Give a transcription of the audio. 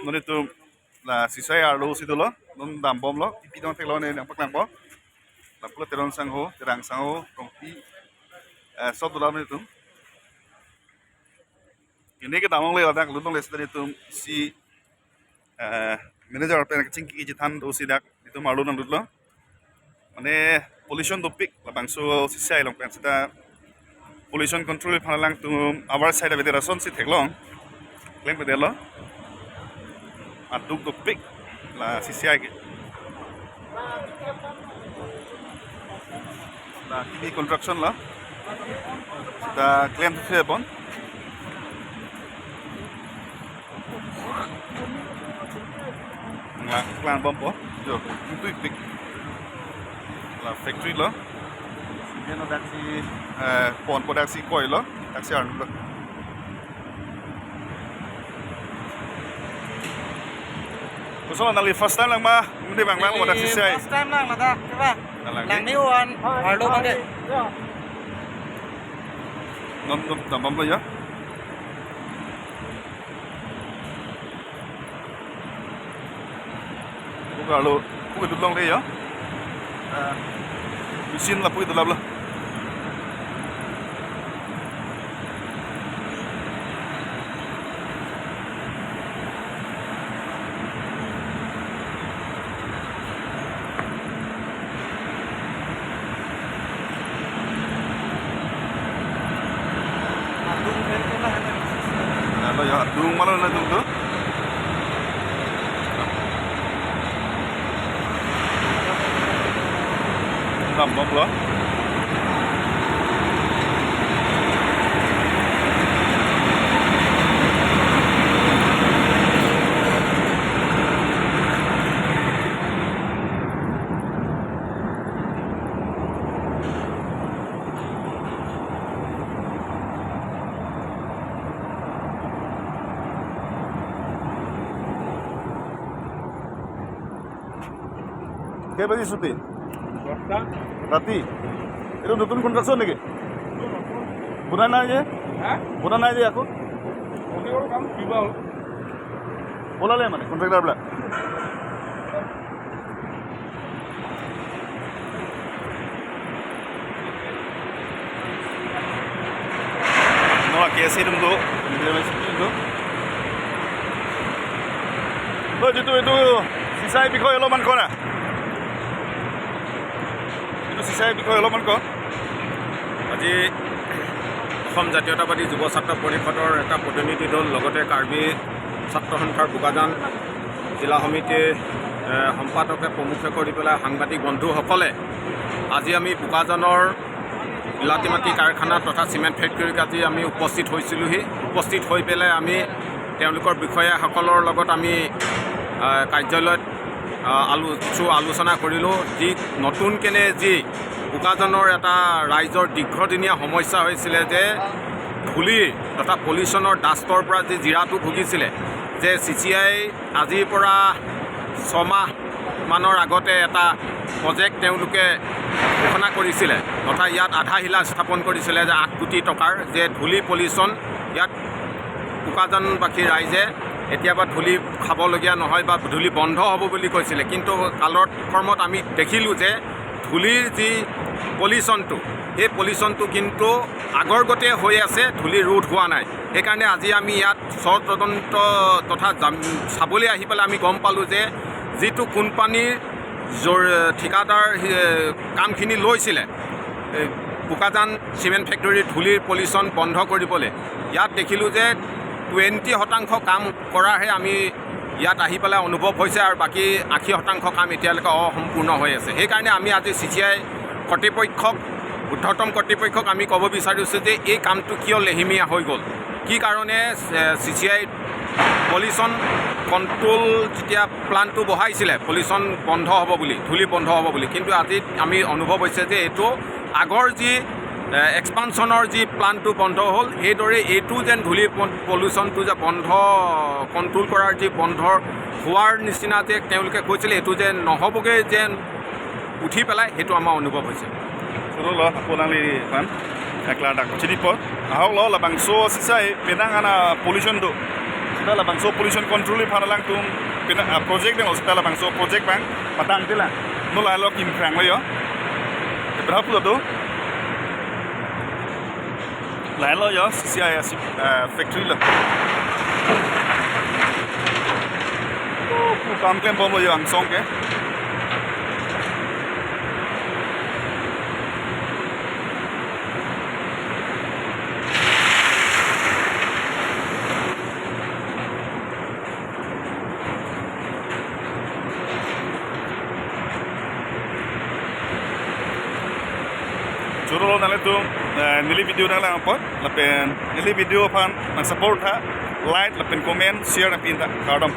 Noni tu la CCI arlo si tu lo non dam bom lo pi don tek lo ne nampak nampo la pula terang sang ho kong pi sob tu la ni tu ini ke damong le dak lu dong le sdani tu si manager pe chingki ki jitan do si dak itu malu nang dut lo mane pollution topik la bangso CCI long pen sita pollution control phalang tu our side of the rason si theklong kleng pe lo aduk topik la CCI ke la TV construction la kita claim tu se bon la plan bom po jo itu pik la factory lo dia no dak si pon produksi koi lo dak si arn lo Kusol nali first time lang ma hindi bang lang wadak CCI first time lang mata coba lang ni wan harlo bang de non tambam lo ya Kalau pukul duduk deh ya, mesin lah pukul duduk lah. Kalau ya, dung malah nak dung tu. Làm bông lắm. Kayak bagi suti. Rati, itu nutun construction lagi. Bukan aja? Bukan aja aku. Oke, orang kamu bibal. Bola le mana? Kontraktor bela. Nolak kiasi dulu. Ini masih itu. Oh, itu CCI biko lo man kona. CCI বিষয়ে অলপমান ক আজি অসম জাতীয়তাবাদী যুৱ ছাত্ৰ পৰিষদৰ এটা প্ৰতিনিধি দল লগতে কাৰ্বি ছাত্ৰ সন্থাৰ বোকাজান জিলা সমিতিৰ সম্পাদকে প্ৰমুখ্যে কৰি পেলাই সাংবাদিক বন্ধুসকলে আজি আমি বোকাজানৰ বিলাতীমাটি কাৰখানা তথা চিমেণ্ট ফেক্টৰীত আজি আমি উপস্থিত হৈছিলোহি উপস্থিত হৈ পেলাই আমি তেওঁলোকৰ বিষয়াসকলৰ লগত আমি কাৰ্যালয়ত কিছু আলোচনা কৰিলোঁ যি নতুনকৈ যি বোকাজানৰ এটা ৰাইজৰ দীৰ্ঘদিনীয়া সমস্যা হৈছিলে যে ধূলি তথা পলিউশ্যনৰ ডাষ্টৰ পৰা যি জিৰাটো ভুগিছিলে যে CCI আজিৰ পৰা 6 মাহমানৰ আগতে এটা প্ৰজেক্ট তেওঁলোকে ঘোষণা কৰিছিলে তথা ইয়াত আধাৰশিলা স্থাপন কৰিছিলে যে 8 কোটি টকাৰ যে ধূলি পলিউশ্যন ইয়াত বোকাজানবাসী ৰাইজে এতিয়াবা ধূলি খাবলগীয়া নহয় বা ধূলি বন্ধ হ'ব বুলি কৈছিলে কিন্তু কালৰ কৰ্মত আমি দেখিলোঁ যে ধূলিৰ যি পলিউশ্যনটো এই পলিউশ্যনটো কিন্তু আগৰ গতে হৈ আছে ধূলি ৰোধ হোৱা নাই সেইকাৰণে আজি আমি ইয়াত তদন্ত তথা চাবলৈ আহি পেলাই আমি গম পালোঁ যে যিটো কোম্পানীৰ ঠিকাদাৰ কামখিনি লৈছিলে বোকাজান চিমেণ্ট ফেক্টৰীৰ ধূলিৰ পলিউশ্যন বন্ধ কৰিবলৈ ইয়াত দেখিলোঁ যে 20% কাম কৰাহে আমি ইয়াত আহি পেলাই অনুভৱ হৈছে আৰু বাকী 80% কাম এতিয়ালৈকে অসম্পূৰ্ণ হৈ আছে সেইকাৰণে আমি আজি CCI কৰ্তৃপক্ষক ঊৰ্ধ্বতম কৰ্তৃপক্ষক আমি ক'ব বিচাৰিছোঁ যে এই কামটো কিয় লেহিমীয়া হৈ গ'ল কি কাৰণে CCI পলিউশ্যন কণ্ট্ৰল যেতিয়া প্লানটো বহাইছিলে পলিউশ্যন বন্ধ হ'ব বুলি ধূলি বন্ধ হ'ব বুলি কিন্তু আজি আমি অনুভৱ হৈছে যে এইটো আগৰ যি এক্সপানশ্যনৰ যি প্লানটো বন্ধ হ'ল সেইদৰে এইটো যেন ধূলি পলিউশ্যনটো যে বন্ধ কণ্ট্ৰল কৰাৰ যি বন্ধ হোৱাৰ নিচিনা যে তেওঁলোকে কৈছিলে এইটো যে নহ'বগৈ যেন উঠি পেলাই সেইটো আমাৰ অনুভৱ হৈছে Suruh lo aku nang li kan ekla dak jadi pot ahok lo la bangso CCI penang ana pollution tu kita lah bangso pollution control phan lang tum pina project deng kita lah bangso project bang patang tila no la lo kim krang lo yo berapa tu la lo yo CCI factory lah kam klem bom lo yo ang song ke Juro nale tu nili video nale apa? Lapen nili video pan support ha, like lapen comment, share na pinta kardom.